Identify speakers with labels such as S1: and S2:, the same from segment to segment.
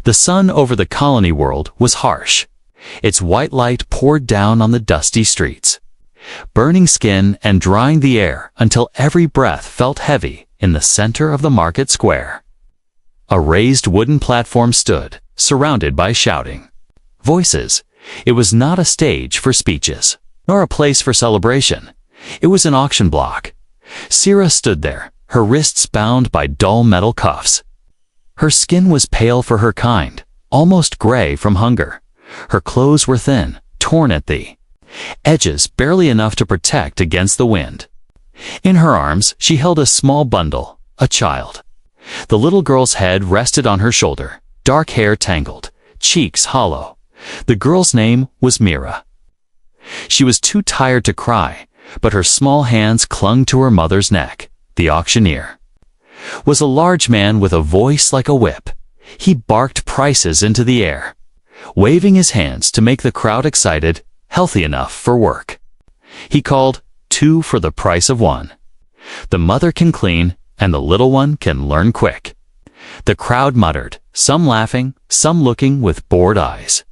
S1: The sun over the colony world was harsh. Its white light poured down on the dusty streets, burning skin and drying the air until every breath felt heavy in the center of the market square. A raised wooden platform stood, surrounded by shouting voices. It was not a stage for speeches, nor a place for celebration. It was an auction block. Sira stood there, her wrists bound by dull metal cuffs. Her skin was pale for her kind, almost gray from hunger. Her clothes were thin, torn at the edges, barely enough to protect against the wind. In her arms, she held a small bundle, a child. The little girl's head rested on her shoulder, dark hair tangled, cheeks hollow. The girl's name was Mira. She was too tired to cry, but her small hands clung to her mother's neck. The auctioneer was a large man with a voice like a whip. He barked prices into the air, waving his hands to make the crowd excited, healthy enough for work. He called, 2 for the price of 1. The mother can clean, and the little one can learn quick. The crowd muttered, some laughing, some looking with bored eyes.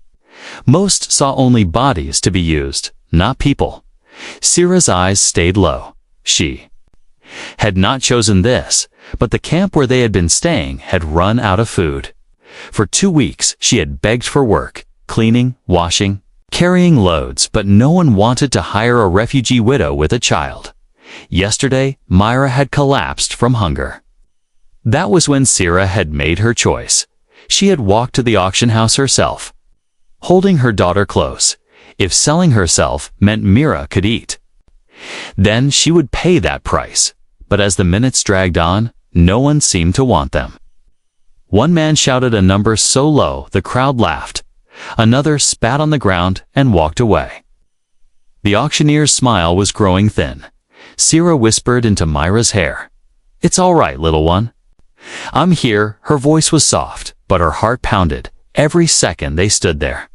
S1: Most saw only bodies to be used, not people. Sira's eyes stayed low. She had not chosen this, but the camp where they had been staying had run out of food. For 2 weeks she had begged for work, cleaning, washing, carrying loads, but no one wanted to hire a refugee widow with a child. Yesterday, Myra had collapsed from hunger. That was when Sira had made her choice. She had walked to the auction house herself, holding her daughter close. If selling herself meant Mira could eat, then she would pay that price. But as the minutes dragged on, no one seemed to want them. One man shouted a number so low the crowd laughed. Another spat on the ground and walked away. The auctioneer's smile was growing thin. Sira whispered into Myra's hair, "It's all right, little one. I'm here." Her voice was soft, but her heart pounded every second they stood there.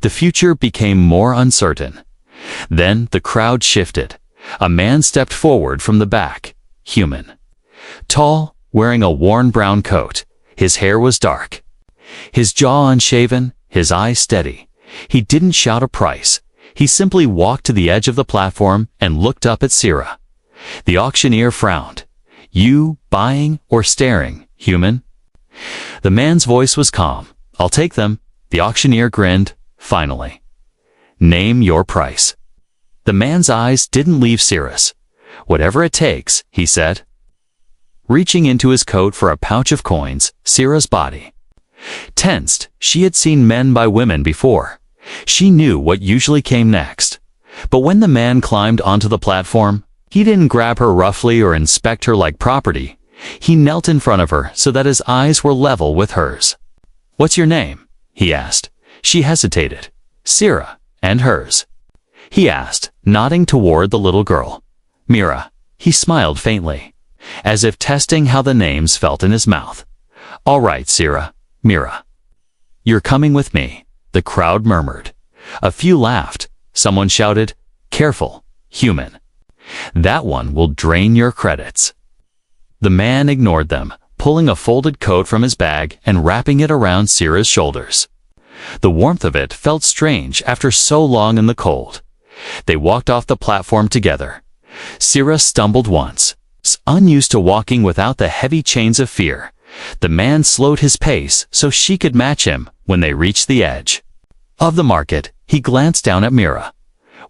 S1: The future became more uncertain. Then the crowd shifted. A man stepped forward from the back, human. Tall, wearing a worn brown coat. His hair was dark, his jaw unshaven, his eyes steady. He didn't shout a price. He simply walked to the edge of the platform and looked up at Sira. The auctioneer frowned. "You buying or staring, human?" The man's voice was calm. "I'll take them." The auctioneer grinned. "Finally. Name your price." The man's eyes didn't leave Sira's. "Whatever it takes," he said. Reaching into his coat for a pouch of coins, Sira's body tensed. She had seen men buy women before. She knew what usually came next. But when the man climbed onto the platform, he didn't grab her roughly or inspect her like property. He knelt in front of her so that his eyes were level with hers. "What's your name?" he asked. She hesitated. "Sira, and hers?" he asked, nodding toward the little girl. "Mira." He smiled faintly, as if testing how the names felt in his mouth. "All right, Sira, Mira. You're coming with me," the crowd murmured. A few laughed. Someone shouted, "Careful, human. That one will drain your credits." The man ignored them, pulling a folded coat from his bag and wrapping it around Sira's shoulders. The warmth of it felt strange after so long in the cold. They walked off the platform together. Sira stumbled once, unused to walking without the heavy chains of fear. The man slowed his pace so she could match him when they reached the edge of the market. He glanced down at Mira.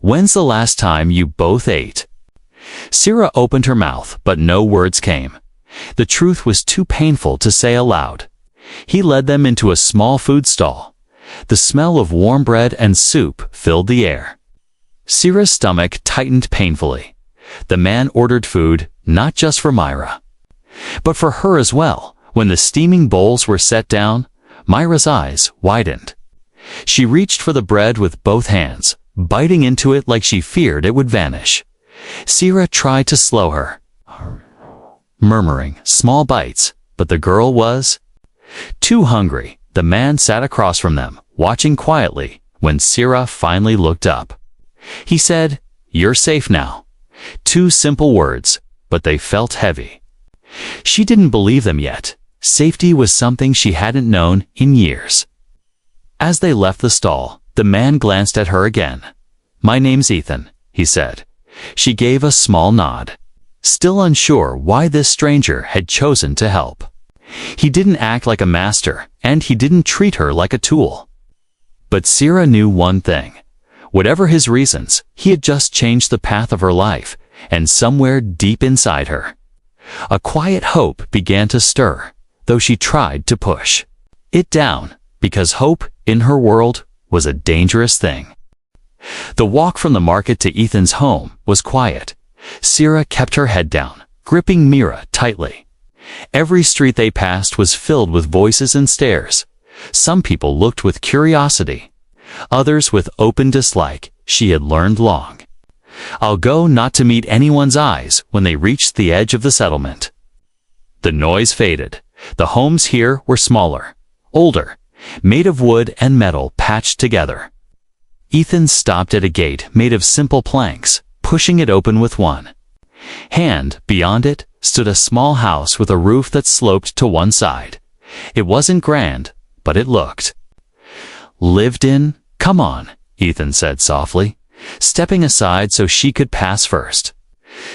S1: "When's the last time you both ate?" Sira opened her mouth, but no words came. The truth was too painful to say aloud. He led them into a small food stall. The smell of warm bread and soup filled the air. Sira's stomach tightened painfully. The man ordered food, not just for Myra, but for her as well. When the steaming bowls were set down, Myra's eyes widened. She reached for the bread with both hands, biting into it like she feared it would vanish. Sira tried to slow her, murmuring small bites, but the girl was too hungry. The man sat across from them, watching quietly. When Sira finally looked up, he said, "You're safe now." 2 simple words, but they felt heavy. She didn't believe them yet. Safety was something she hadn't known in years. As they left the stall, the man glanced at her again. "My name's Ethan," he said. She gave a small nod, still unsure why this stranger had chosen to help. He didn't act like a master, and he didn't treat her like a tool. But Sierra knew one thing. Whatever his reasons, he had just changed the path of her life, and somewhere deep inside her, a quiet hope began to stir, though she tried to push it down, because hope, in her world, was a dangerous thing. The walk from the market to Ethan's home was quiet. Sierra kept her head down, gripping Mira tightly. Every street they passed was filled with voices and stares. Some people looked with curiosity, others with open dislike. She had learned long ago not to meet anyone's eyes when they reached the edge of the settlement. The noise faded. The homes here were smaller, older, made of wood and metal patched together. Ethan stopped at a gate made of simple planks, pushing it open with one hand. Beyond it stood a small house with a roof that sloped to one side. It wasn't grand, but it looked lived in. "Come on," Ethan said softly, stepping aside so she could pass first.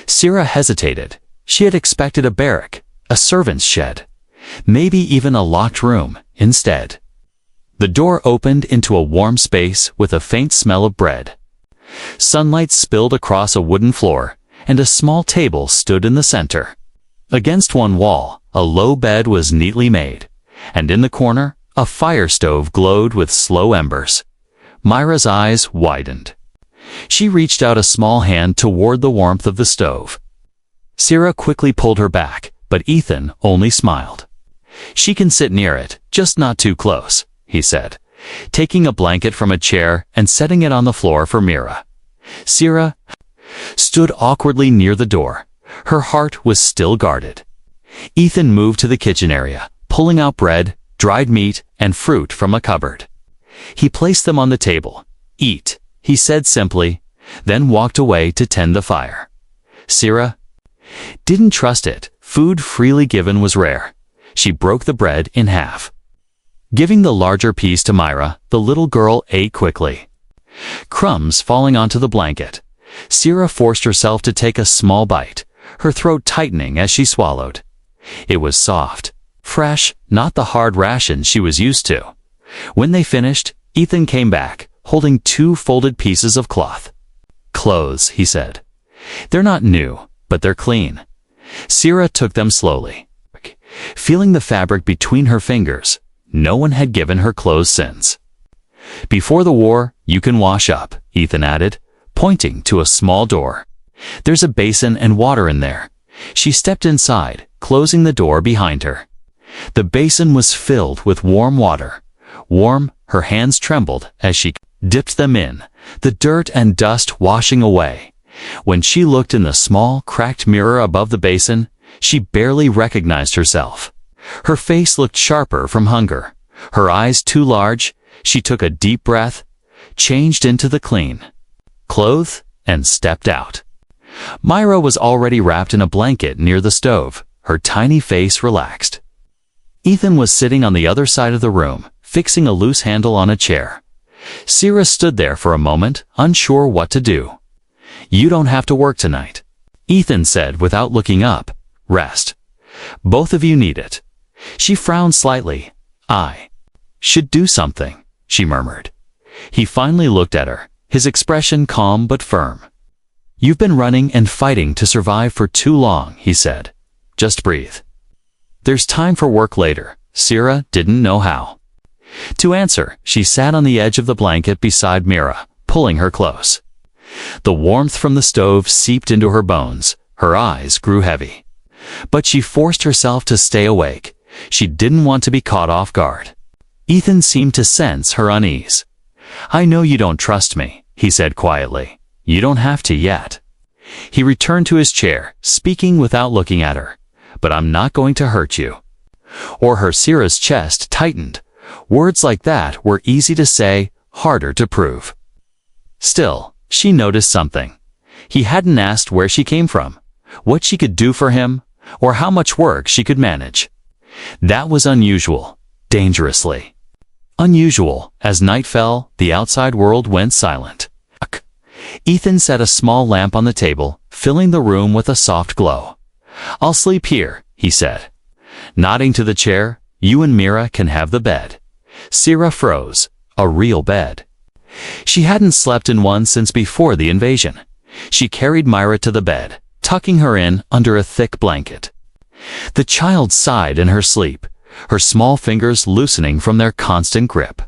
S1: Sierra hesitated. She had expected a barrack, a servant's shed, maybe even a locked room. Instead, the door opened into a warm space with a faint smell of bread. Sunlight spilled across a wooden floor, and a small table stood in the center. Against one wall, a low bed was neatly made, and in the corner, a fire stove glowed with slow embers. Myra's eyes widened. She reached out a small hand toward the warmth of the stove. Sierra quickly pulled her back, but Ethan only smiled. "She can sit near it, just not too close," he said, taking a blanket from a chair and setting it on the floor for Mira. Sierra stood awkwardly near the door. Her heart was still guarded. Ethan moved to the kitchen area, pulling out bread, dried meat, and fruit from a cupboard. He placed them on the table. "Eat," he said simply, then walked away to tend the fire. Sierra didn't trust it. Food freely given was rare. She broke the bread in half, giving the larger piece to Myra. The little girl ate quickly, crumbs falling onto the blanket. Sierra forced herself to take a small bite, her throat tightening as she swallowed. It was soft, fresh, not the hard ration she was used to. When they finished, Ethan came back, holding 2 folded pieces of cloth. "Clothes," he said. "They're not new, but they're clean." Sierra took them slowly, feeling the fabric between her fingers. No one had given her clothes since before the war. "You can wash up," Ethan added, pointing to a small door. "There's a basin and water in there." She stepped inside, closing the door behind her. The basin was filled with warm water. Warm, her hands trembled as she dipped them in, the dirt and dust washing away. When she looked in the small, cracked mirror above the basin, she barely recognized herself. Her face looked sharper from hunger, her eyes too large. She took a deep breath, changed into the clean clothes, and stepped out. Myra was already wrapped in a blanket near the stove, her tiny face relaxed. Ethan was sitting on the other side of the room, fixing a loose handle on a chair. Sierra stood there for a moment, unsure what to do. "You don't have to work tonight," Ethan said without looking up. "Rest. Both of you need it." She frowned slightly. "I should do something," she murmured. He finally looked at her, his expression calm but firm. "You've been running and fighting to survive for too long," he said. "Just breathe. There's time for work later." Sierra didn't know how to answer. She sat on the edge of the blanket beside Mira, pulling her close. The warmth from the stove seeped into her bones. Her eyes grew heavy, but she forced herself to stay awake. She didn't want to be caught off guard. Ethan seemed to sense her unease. "I know you don't trust me," he said quietly. "You don't have to yet." He returned to his chair, speaking without looking at her. "But I'm not going to hurt you." Or her Sierra's chest tightened. Words like that were easy to say, harder to prove. Still, she noticed something. He hadn't asked where she came from, what she could do for him, or how much work she could manage. That was unusual, dangerously unusual. As night fell, the outside world went silent. Ethan set a small lamp on the table, filling the room with a soft glow. "I'll sleep here," he said. Nodding to the chair, "You and Mira can have the bed." Sierra froze. A real bed. She hadn't slept in one since before the invasion. She carried Myra to the bed, tucking her in under a thick blanket. The child sighed in her sleep, her small fingers loosening from their constant grip.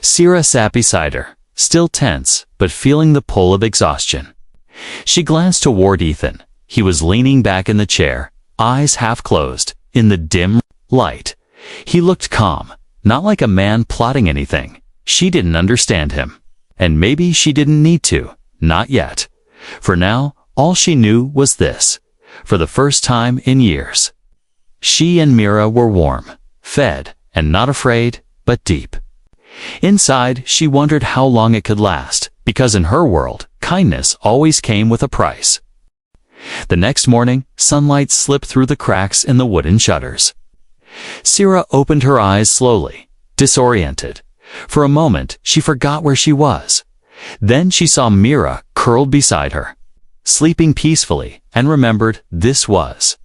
S1: Sierra sat beside her, still tense, but feeling the pull of exhaustion. She glanced toward Ethan. He was leaning back in the chair, eyes half closed, in the dim light. He looked calm, not like a man plotting anything. She didn't understand him. And maybe she didn't need to, not yet. For now, all she knew was this. For the first time in years, she and Mira were warm, fed, and not afraid, but deep. Inside, she wondered how long it could last, because in her world, kindness always came with a price. The next morning, sunlight slipped through the cracks in the wooden shutters. Sierra opened her eyes slowly, disoriented. For a moment, she forgot where she was. Then she saw Mira curled beside her, sleeping peacefully, and remembered this was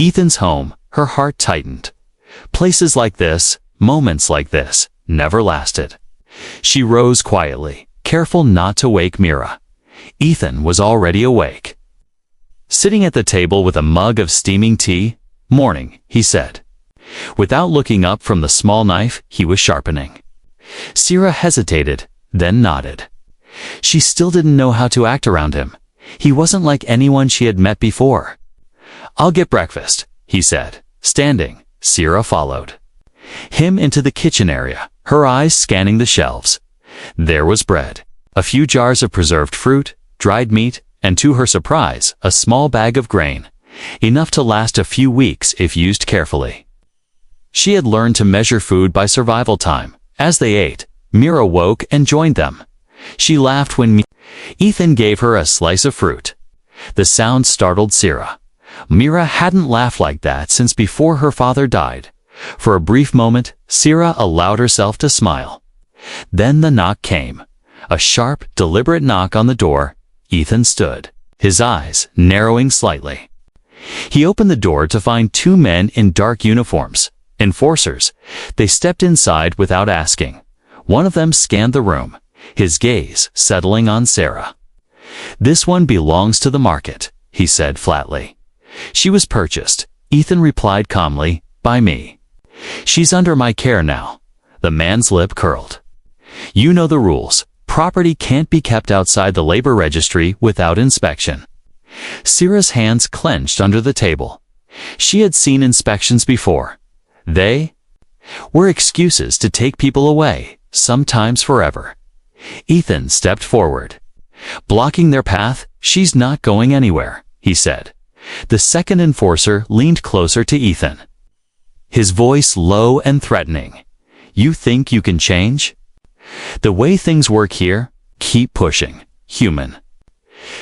S1: Ethan's home. Her heart tightened. Places like this, moments like this, never lasted. She rose quietly, careful not to wake Mira. Ethan was already awake. Sitting at the table with a mug of steaming tea, "Morning," he said, without looking up from the small knife he was sharpening. Sierra hesitated, then nodded. She still didn't know how to act around him. He wasn't like anyone she had met before. "I'll get breakfast," he said. Standing, Sierra followed him into the kitchen area, her eyes scanning the shelves. There was bread, a few jars of preserved fruit, dried meat, and to her surprise, a small bag of grain, enough to last a few weeks if used carefully. She had learned to measure food by survival time. As they ate, Mira woke and joined them. She laughed when Ethan gave her a slice of fruit. The sound startled Sierra. Mira hadn't laughed like that since before her father died. For a brief moment, Sierra allowed herself to smile. Then the knock came. A sharp, deliberate knock on the door. Ethan stood, his eyes narrowing slightly. He opened the door to find two men in dark uniforms. Enforcers. They stepped inside without asking. One of them scanned the room, his gaze settling on Sarah. "This one belongs to the market," he said flatly. "She was purchased," Ethan replied calmly, "by me. She's under my care now." The man's lip curled. "You know the rules. Property can't be kept outside the labor registry without inspection." Sarah's hands clenched under the table. She had seen inspections before. They were excuses to take people away, sometimes forever. Ethan stepped forward. Blocking their path, "She's not going anywhere," he said. The second enforcer leaned closer to Ethan, his voice low and threatening. "You think you can change? The way things work here, keep pushing, human.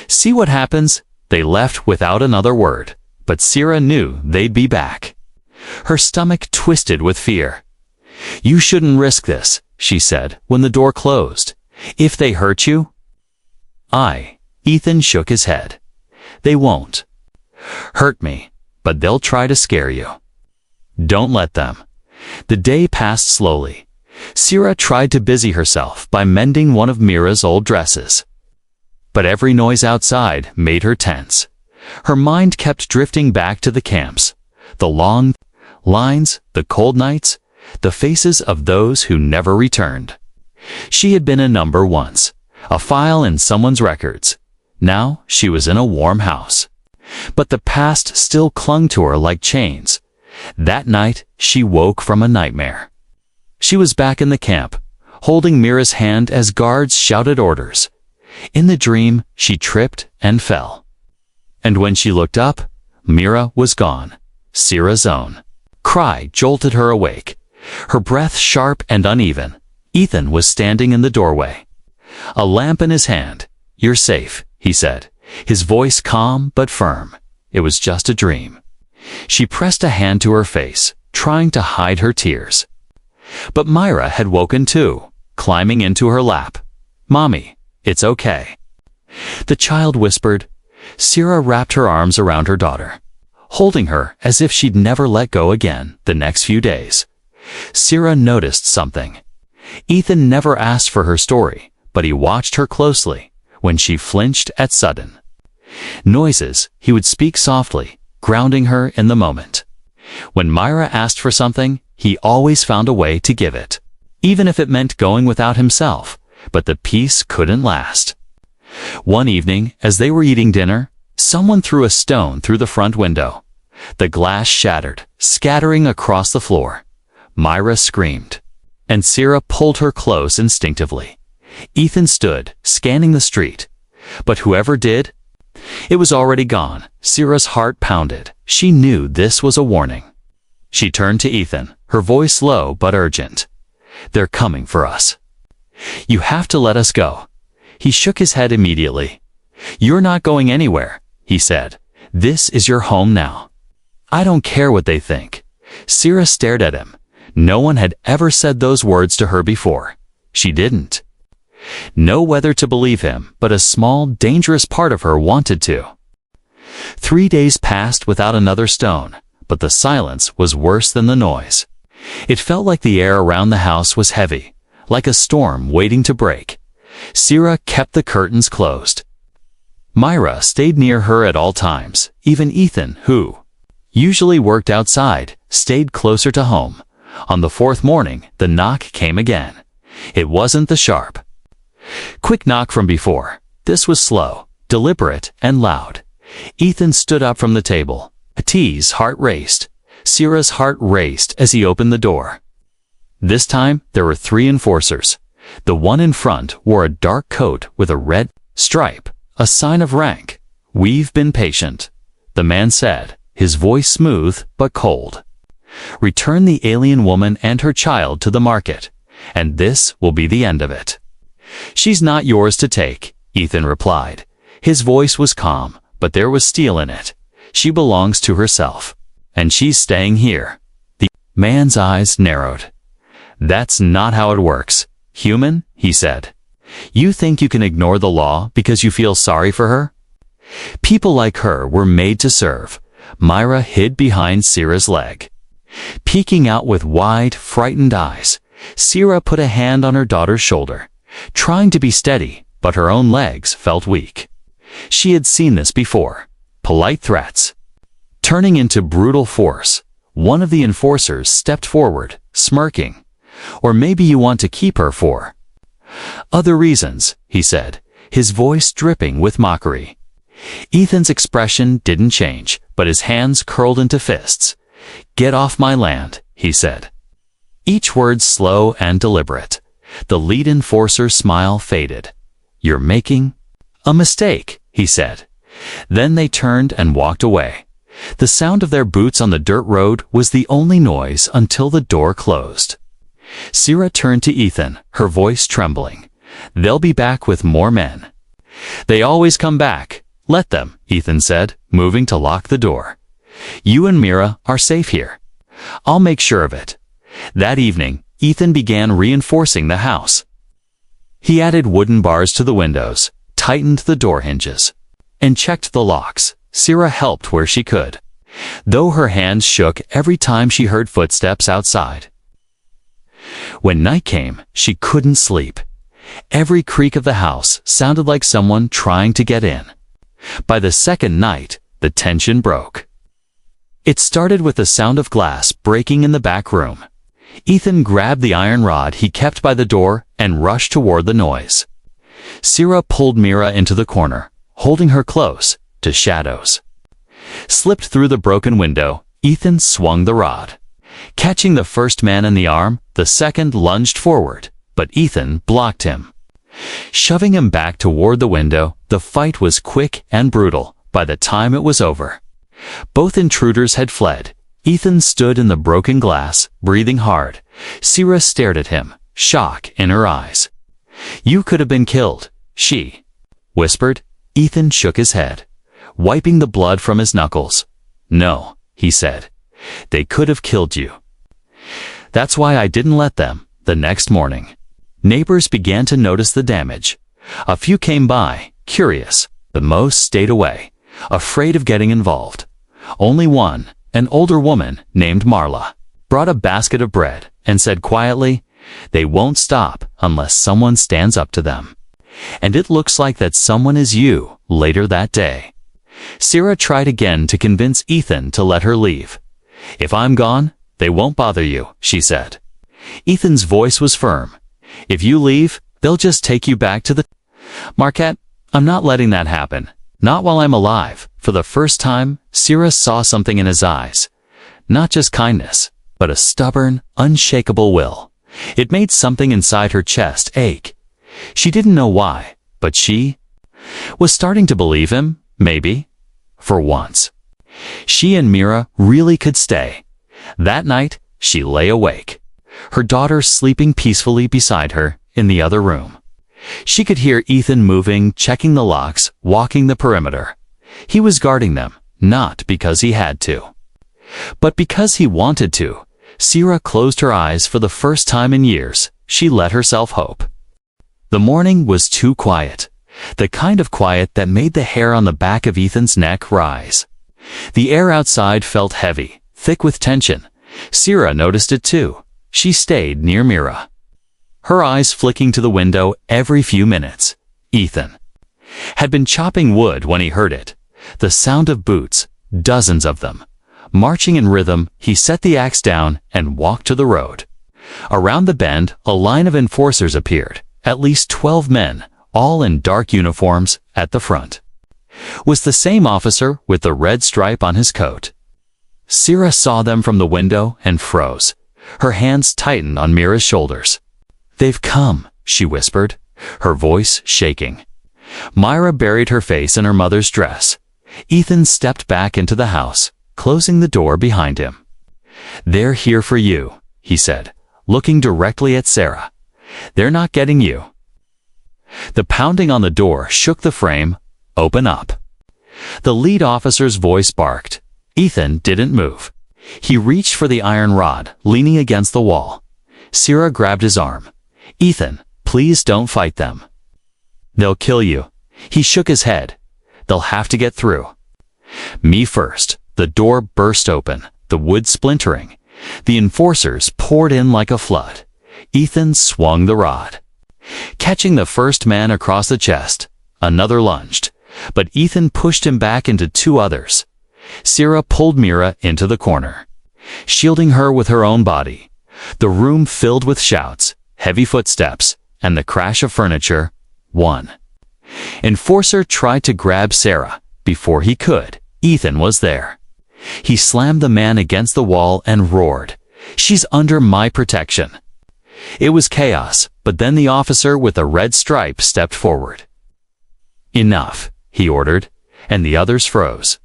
S1: See what happens." They left without another word, but Sierra knew they'd be back. Her stomach twisted with fear. "You shouldn't risk this," she said when the door closed. "If they hurt you?" Ethan shook his head. "They won't hurt me, but they'll try to scare you. Don't let them." The day passed slowly. Sierra tried to busy herself by mending one of Mira's old dresses. But every noise outside made her tense. Her mind kept drifting back to the camps, the long lines, the cold nights, the faces of those who never returned. She had been a number once, a file in someone's records. Now she was in a warm house. But the past still clung to her like chains. That night, she woke from a nightmare. She was back in the camp, holding Mira's hand as guards shouted orders. In the dream, she tripped and fell. And when she looked up, Mira was gone. Sierra's own cry jolted her awake, her breath sharp and uneven. Ethan was standing in the doorway, a lamp in his hand. "You're safe," he said, his voice calm but firm. It was just a dream. She pressed a hand to her face, trying to hide her tears. But Myra had woken too, climbing into her lap. "Mommy, it's okay," the child whispered. Sierra wrapped her arms around her daughter, holding her as if she'd never let go again. The next few days, Sierra noticed something. Ethan never asked for her story, but he watched her closely. When she flinched at sudden noises, he would speak softly, grounding her in the moment. When Myra asked for something, he always found a way to give it, even if it meant going without himself. But the peace couldn't last. One evening, as they were eating dinner, someone threw a stone through the front window. The glass shattered, scattering across the floor. Myra screamed, and Sierra pulled her close instinctively. Ethan stood, scanning the street. But whoever did, it was already gone. Sierra's heart pounded. She knew this was a warning. She turned to Ethan, her voice low but urgent. "They're coming for us. You have to let us go." He shook his head immediately. "You're not going anywhere," he said. "This is your home now." "I don't care what they think." Sierra stared at him. No one had ever said those words to her before. She didn't know whether to believe him, but a small, dangerous part of her wanted to. 3 days passed without another stone, but the silence was worse than the noise. It felt like the air around the house was heavy, like a storm waiting to break. Sierra kept the curtains closed. Myra stayed near her at all times. Even Ethan, who usually worked outside, stayed closer to home. On the 4th morning, the knock came again. It wasn't the sharp, quick knock from before. This was slow, deliberate, and loud. Ethan stood up from the table. T's heart raced. Sierra's heart raced as he opened the door. This time, there were 3 enforcers. The one in front wore a dark coat with a red stripe, a sign of rank. "We've been patient," the man said, his voice smooth but cold. "Return the alien woman and her child to the market, and this will be the end of it." "She's not yours to take," Ethan replied. His voice was calm, but there was steel in it. "She belongs to herself, and she's staying here." The man's eyes narrowed. "That's not how it works, human," he said. "You think you can ignore the law because you feel sorry for her? People like her were made to serve." Myra hid behind Sierra's leg, peeking out with wide, frightened eyes. Sierra put a hand on her daughter's shoulder, trying to be steady, but her own legs felt weak. She had seen this before. Polite threats turning into brutal force. One of the enforcers stepped forward, smirking. "Or maybe you want to keep her for other reasons," he said, his voice dripping with mockery. Ethan's expression didn't change, but his hands curled into fists. "Get off my land," he said, each word slow and deliberate. The lead enforcer's smile faded. "You're making a mistake," he said. Then they turned and walked away. The sound of their boots on the dirt road was the only noise until the door closed. Sierra turned to Ethan, her voice trembling. "They'll be back with more men." "They always come back. Let them," Ethan said, moving to lock the door. "You and Myra are safe here. I'll make sure of it." That evening, Ethan began reinforcing the house. He added wooden bars to the windows, tightened the door hinges, and checked the locks. Sierra helped where she could, though her hands shook every time she heard footsteps outside. When night came, she couldn't sleep. Every creak of the house sounded like someone trying to get in. By the second night, the tension broke. It started with the sound of glass breaking in the back room. Ethan grabbed the iron rod he kept by the door and rushed toward the noise. Sierra pulled Myra into the corner, holding her close to shadows. Slipped through the broken window, Ethan swung the rod. Catching the first man in the arm, the second lunged forward, but Ethan blocked him. Shoving him back toward the window, the fight was quick and brutal. By the time it was over, both intruders had fled. Ethan stood in the broken glass, breathing hard. Sierra stared at him, shock in her eyes. "You could have been killed," she whispered. Ethan shook his head, wiping the blood from his knuckles. "No," he said. "They could have killed you, That's why I didn't let them. The next morning, neighbors began to notice the damage. A few came by, curious, but most stayed away, afraid of getting involved. Only one, an older woman named Marla, brought a basket of bread and said quietly, "They won't stop unless someone stands up to them." And it looks like that someone is you. Later that day, Sarah tried again to convince Ethan to let her leave. "If I'm gone, they won't bother you," she said. Ethan's voice was firm. "If you leave, they'll just take you back to the Marquette. I'm not letting that happen. Not while I'm alive." For the first time, Sarah saw something in his eyes. Not just kindness, but a stubborn, unshakable will. It made something inside her chest ache. She didn't know why, but she was starting to believe him, maybe. For once, she and Mira really could stay. That night, she lay awake, her daughter sleeping peacefully beside her in the other room. She could hear Ethan moving, checking the locks, walking the perimeter. He was guarding them, not because he had to, but because he wanted to. Sarah closed her eyes for the first time in years. She let herself hope. The morning was too quiet, the kind of quiet that made the hair on the back of Ethan's neck rise. The air outside felt heavy, thick with tension. Sarah noticed it too. She stayed near Mira, her eyes flicking to the window every few minutes. Ethan had been chopping wood when he heard it. The sound of boots, dozens of them. Marching in rhythm, he set the axe down and walked to the road. Around the bend, a line of enforcers appeared, at least 12 men, all in dark uniforms, at the front. Was the same officer with the red stripe on his coat. Sarah saw them from the window and froze. Her hands tightened on Mira's shoulders. "They've come," she whispered, her voice shaking. Myra buried her face in her mother's dress. Ethan stepped back into the house, closing the door behind him. "They're here for you," he said, looking directly at Sarah. "They're not getting you." The pounding on the door shook the frame. "Open up." The lead officer's voice barked. Ethan didn't move. He reached for the iron rod, leaning against the wall. Sarah grabbed his arm. "Ethan, please don't fight them. They'll kill you." He shook his head. "They'll have to get through." "Me first." The door burst open, the wood splintering. The enforcers poured in like a flood. Ethan swung the rod, catching the first man across the chest. Another lunged, but Ethan pushed him back into two others. Sarah pulled Mira into the corner, shielding her with her own body. The room filled with shouts, heavy footsteps, and the crash of furniture. One enforcer tried to grab Sarah. Before he could, Ethan was there. He slammed the man against the wall and roared, "She's under my protection." It was chaos, but then the officer with the red stripe stepped forward. "Enough," he ordered, and the others froze.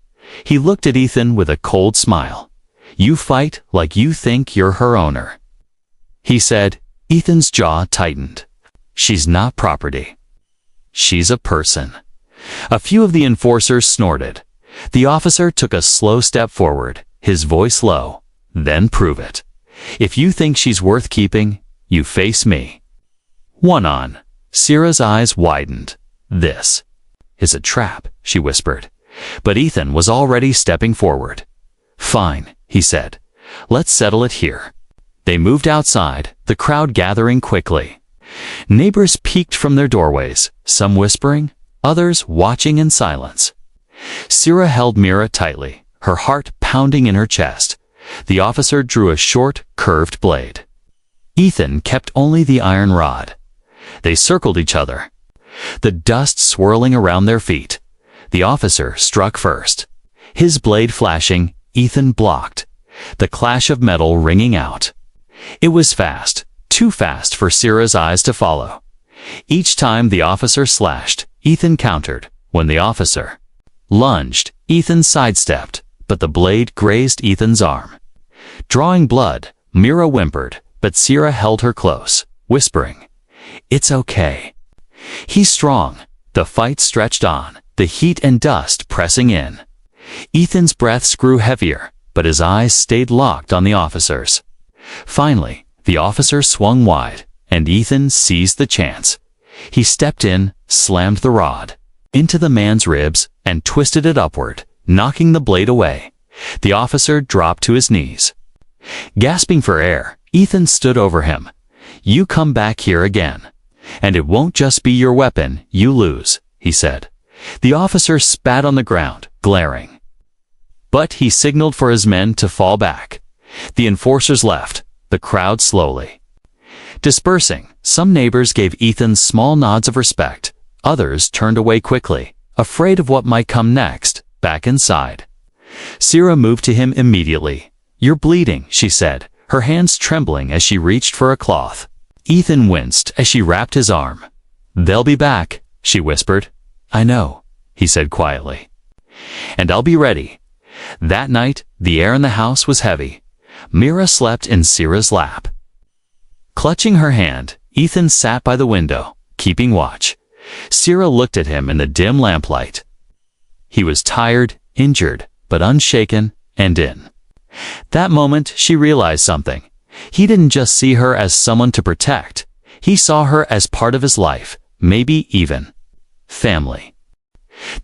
S1: He looked at Ethan with a cold smile. "You fight like you think you're her owner," he said. Ethan's jaw tightened. "She's not property. She's a person." A few of the enforcers snorted. The officer took a slow step forward, his voice low. "Then prove it. If you think she's worth keeping, you face me." "One on." Sarah's eyes widened. "This is a trap," she whispered. But Ethan was already stepping forward. "Fine," he said. "Let's settle it here." They moved outside, the crowd gathering quickly. Neighbors peeked from their doorways, some whispering, others watching in silence. Sarah held Mira tightly, her heart pounding in her chest. The officer drew a short, curved blade. Ethan kept only the iron rod. They circled each other, the dust swirling around their feet. The officer struck first. His blade flashing, Ethan blocked, the clash of metal ringing out. It was fast, too fast for Sarah's eyes to follow. Each time the officer slashed, Ethan countered. When the officer lunged, Ethan sidestepped, but the blade grazed Ethan's arm. Drawing blood, Mira whimpered, but Sarah held her close, whispering, "It's okay. He's strong." The fight stretched on, the heat and dust pressing in. Ethan's breaths grew heavier, but his eyes stayed locked on the officers. Finally, the officer swung wide, and Ethan seized the chance. He stepped in, slammed the rod into the man's ribs, and twisted it upward, knocking the blade away. The officer dropped to his knees. Gasping for air, Ethan stood over him. "You come back here again, and it won't just be your weapon you lose," he said. The officer spat on the ground, glaring. But he signaled for his men to fall back. The enforcers left, the crowd slowly dispersing. Some neighbors gave Ethan small nods of respect. Others turned away quickly, afraid of what might come next. Back inside, Sarah moved to him immediately. "You're bleeding," she said, her hands trembling as she reached for a cloth. Ethan winced as she wrapped his arm. "They'll be back," she whispered. "I know," he said quietly. "And I'll be ready." That night, the air in the house was heavy. Mira slept in Sarah's lap. Clutching her hand, Ethan sat by the window, keeping watch. Sarah looked at him in the dim lamplight. He was tired, injured, but unshaken, and in that moment she realized something. He didn't just see her as someone to protect. He saw her as part of his life, maybe even family.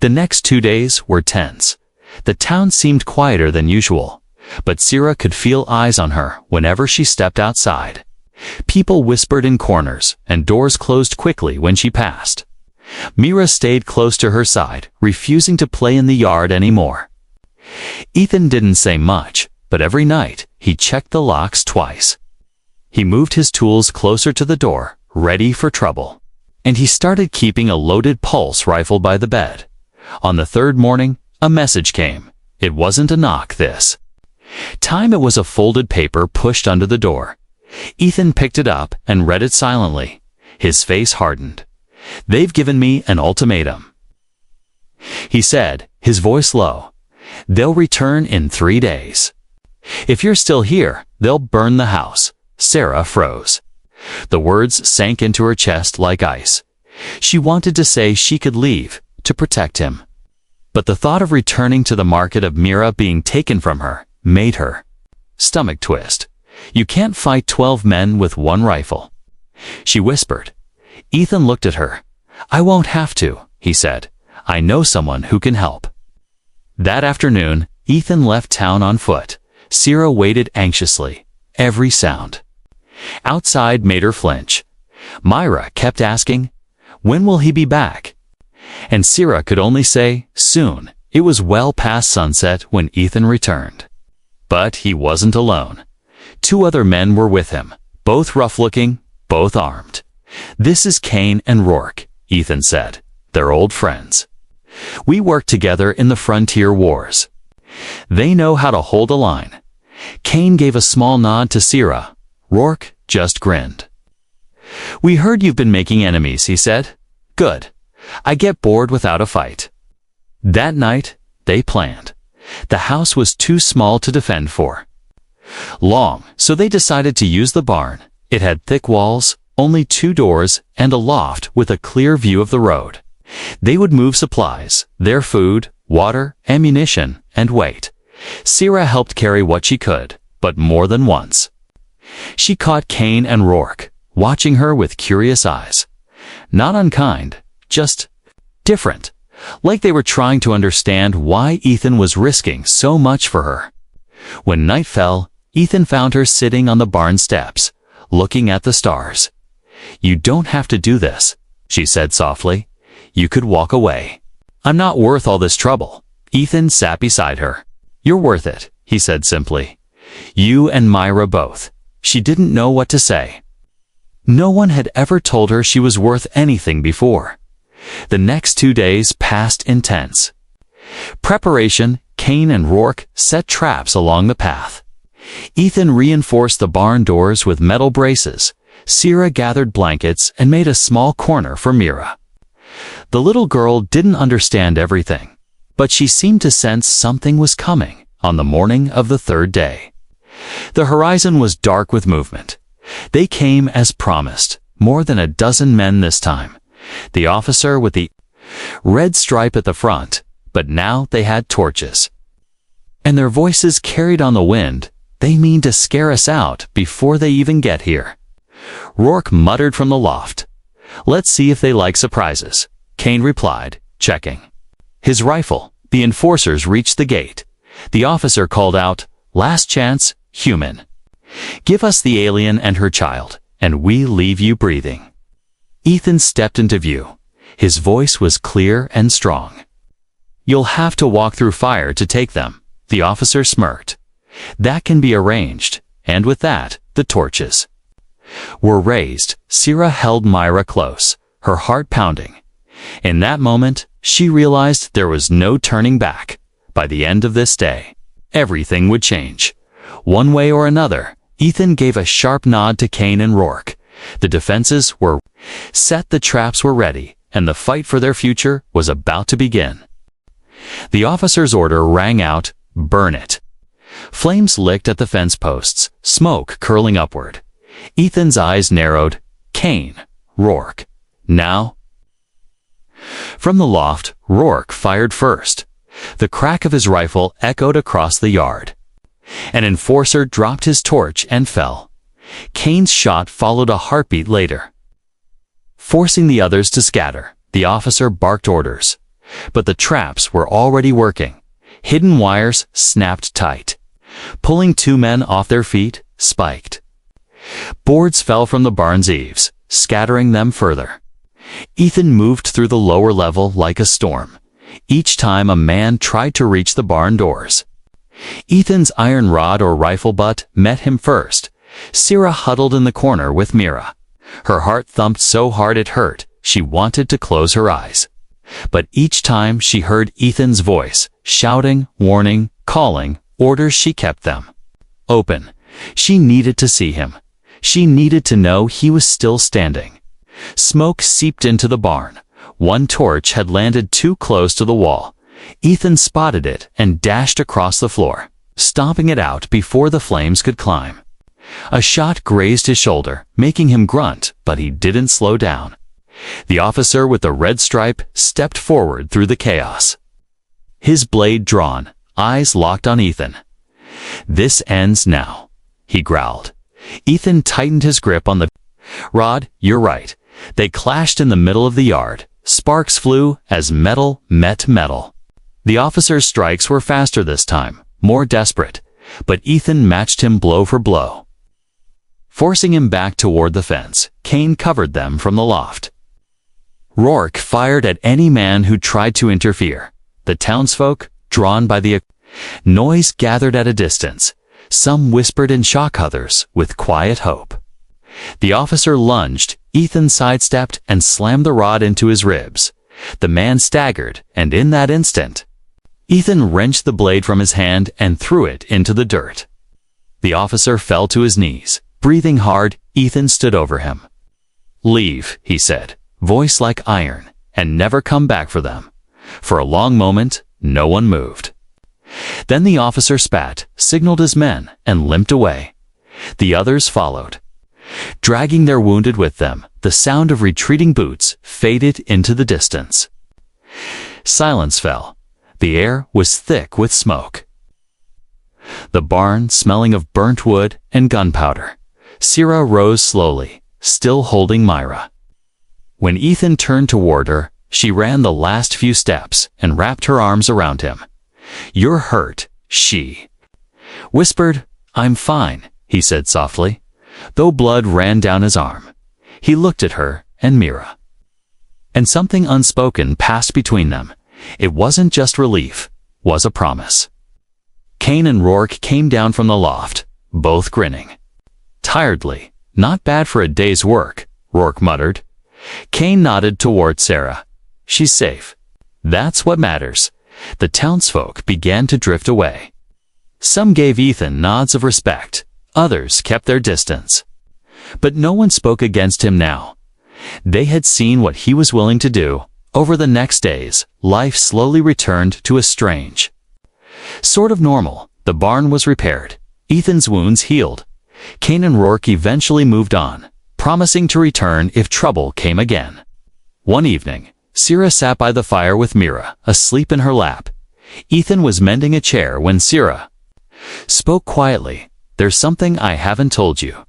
S1: The next 2 days were tense. The town seemed quieter than usual, but Sarah could feel eyes on her whenever she stepped outside. People whispered in corners, and doors closed quickly when she passed. Mira stayed close to her side, refusing to play in the yard anymore. Ethan didn't say much, but every night he checked the locks twice. He moved his tools closer to the door, ready for trouble. And he started keeping a loaded pulse rifle by the bed. On the third morning, a message came. It wasn't a knock this time. It was a folded paper pushed under the door. Ethan picked it up and read it silently. His face hardened. "They've given me an ultimatum," he said, his voice low. "They'll return in 3 days. If you're still here, they'll burn the house." Sarah froze. The words sank into her chest like ice. She wanted to say she could leave, to protect him. But the thought of returning to the market of Mira being taken from her made her stomach twist. "You can't fight 12 men with one rifle," she whispered. Ethan looked at her. "I won't have to," he said. "I know someone who can help." That afternoon, Ethan left town on foot. Sarah waited anxiously. Every sound outside made her flinch. Myra kept asking, "When will he be back?" And Sarah could only say, "Soon." It was well past sunset when Ethan returned. But he wasn't alone. 2 other men were with him, both rough-looking, both armed. "This is Kane and Rourke," Ethan said. "They're old friends. We worked together in the frontier wars. They know how to hold a line." Kane gave a small nod to Sarah. Rourke just grinned. "We heard you've been making enemies," he said. "Good. I get bored without a fight." That night, they planned. The house was too small to defend for long, so they decided to use the barn. It had thick walls, only 2 doors, and a loft with a clear view of the road. They would move supplies, their food, water, ammunition, and weight. Sarah helped carry what she could, but more than once she caught Kane and Rourke watching her with curious eyes. Not unkind, just different, like they were trying to understand why Ethan was risking so much for her. When night fell, Ethan found her sitting on the barn steps, looking at the stars. "You don't have to do this," she said softly. "You could walk away." "I'm not worth all this trouble." Ethan sat beside her. "You're worth it," he said simply. "You and Myra both." She didn't know what to say. No one had ever told her she was worth anything before. The next 2 days passed in tense preparation. Kane and Rourke set traps along the path. Ethan reinforced the barn doors with metal braces. Sarah gathered blankets and made a small corner for Mira. The little girl didn't understand everything, but she seemed to sense something was coming on the morning of the 3rd day. The horizon was dark with movement. They came as promised, more than a dozen men this time. The officer with the red stripe at the front, but now they had torches. And their voices carried on the wind. They mean to scare us out before they even get here. Rourke muttered from the loft. Let's see if they like surprises, Kane replied, checking his rifle. The enforcers reached the gate. The officer called out, "Last chance, human. Give us the alien and her child, and we leave you breathing." Ethan stepped into view. His voice was clear and strong. "You'll have to walk through fire to take them," the officer smirked. "That can be arranged," and with that, the torches were raised. Sierra held Myra close, her heart pounding. In that moment, she realized there was no turning back. By the end of this day, everything would change. One way or another, Ethan gave a sharp nod to Kane and Rourke. The defenses were set, the traps were ready, and the fight for their future was about to begin. The officer's order rang out, "Burn it." Flames licked at the fence posts, smoke curling upward. Ethan's eyes narrowed. Kane, Rourke. Now? From the loft, Rourke fired first. The crack of his rifle echoed across the yard. An enforcer dropped his torch and fell. Kane's shot followed a heartbeat later. Forcing the others to scatter, the officer barked orders. But the traps were already working. Hidden wires snapped tight, pulling two men off their feet, spiked. Boards fell from the barn's eaves, scattering them further. Ethan moved through the lower level like a storm. Each time a man tried to reach the barn doors, Ethan's iron rod or rifle butt met him first. Sierra huddled in the corner with Mira. Her heart thumped so hard it hurt. She wanted to close her eyes. But each time she heard Ethan's voice, shouting, warning, calling, orders, she kept them open. She needed to see him. She needed to know he was still standing. Smoke seeped into the barn. One torch had landed too close to the wall. Ethan spotted it and dashed across the floor, stomping it out before the flames could climb. A shot grazed his shoulder, making him grunt, but he didn't slow down. The officer with the red stripe stepped forward through the chaos. His blade drawn, eyes locked on Ethan. "This ends now," he growled. Ethan tightened his grip on the rod. "You're right." They clashed in the middle of the yard. Sparks flew as metal met metal. The officer's strikes were faster this time, more desperate, but Ethan matched him blow for blow. Forcing him back toward the fence, Kane covered them from the loft. Rourke fired at any man who tried to interfere. The townsfolk, drawn by the noise, gathered at a distance. Some whispered in shock, others with quiet hope. The officer lunged. Ethan sidestepped and slammed the rod into his ribs. The man staggered, and in that instant, Ethan wrenched the blade from his hand and threw it into the dirt. The officer fell to his knees. Breathing hard, Ethan stood over him. "Leave," he said, voice like iron, "and never come back for them." For a long moment, no one moved. Then the officer spat, signaled his men, and limped away. The others followed, dragging their wounded with them. The sound of retreating boots faded into the distance. Silence fell. The air was thick with smoke. The barn smelling of burnt wood and gunpowder. Sierra rose slowly, still holding Myra. When Ethan turned toward her, she ran the last few steps and wrapped her arms around him. "You're hurt," she whispered. "I'm fine," he said softly, though blood ran down his arm. He looked at her and Mira, and something unspoken passed between them. It wasn't just relief, was a promise. Kane and Rourke came down from the loft, both grinning. Tiredly. "Not bad for a day's work," Rourke muttered. Kane nodded toward Sarah. "She's safe. That's what matters." The townsfolk began to drift away. Some gave Ethan nods of respect. Others kept their distance. But no one spoke against him now. They had seen what he was willing to do. Over the next days, life slowly returned to a strange sort of normal. The barn was repaired. Ethan's wounds healed. Kane and Rourke eventually moved on, promising to return if trouble came again. One evening, Sierra sat by the fire with Mira, asleep in her lap. Ethan was mending a chair when Sierra spoke quietly. there's something I haven't told you."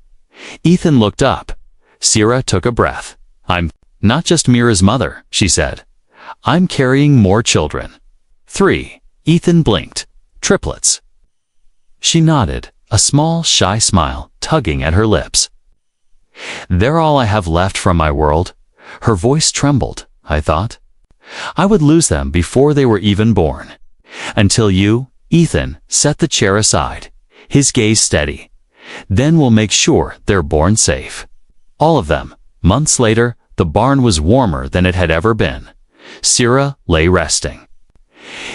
S1: Ethan looked up. Sierra took a breath. "I'm not just Mira's mother," she said. "I'm carrying more children." 3. Ethan blinked. "Triplets." She nodded, a small, shy smile tugging at her lips. "They're all I have left from my world." Her voice trembled, I thought. "I would lose them before they were even born. Until you," Ethan set the chair aside, his gaze steady. "Then we'll make sure they're born safe." All of them. Months later, the barn was warmer than it had ever been. Sierra lay resting,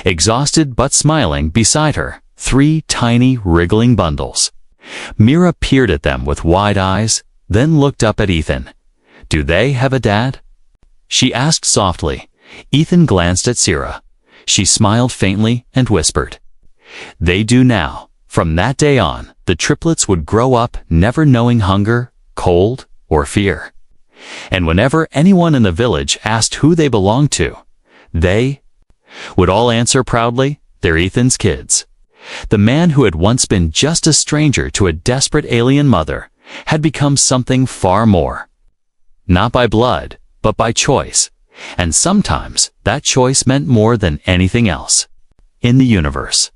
S1: exhausted but smiling beside her, 3 tiny, wriggling bundles. Mira peered at them with wide eyes, then looked up at Ethan. "Do they have a dad?" she asked softly. Ethan glanced at Sierra. She smiled faintly and whispered, "They do now." From that day on, the triplets would grow up never knowing hunger, cold, or fear. And whenever anyone in the village asked who they belonged to, they would all answer proudly, "They're Ethan's kids." The man who had once been just a stranger to a desperate alien mother had become something far more. Not by blood, but by choice. And sometimes that choice meant more than anything else in the universe.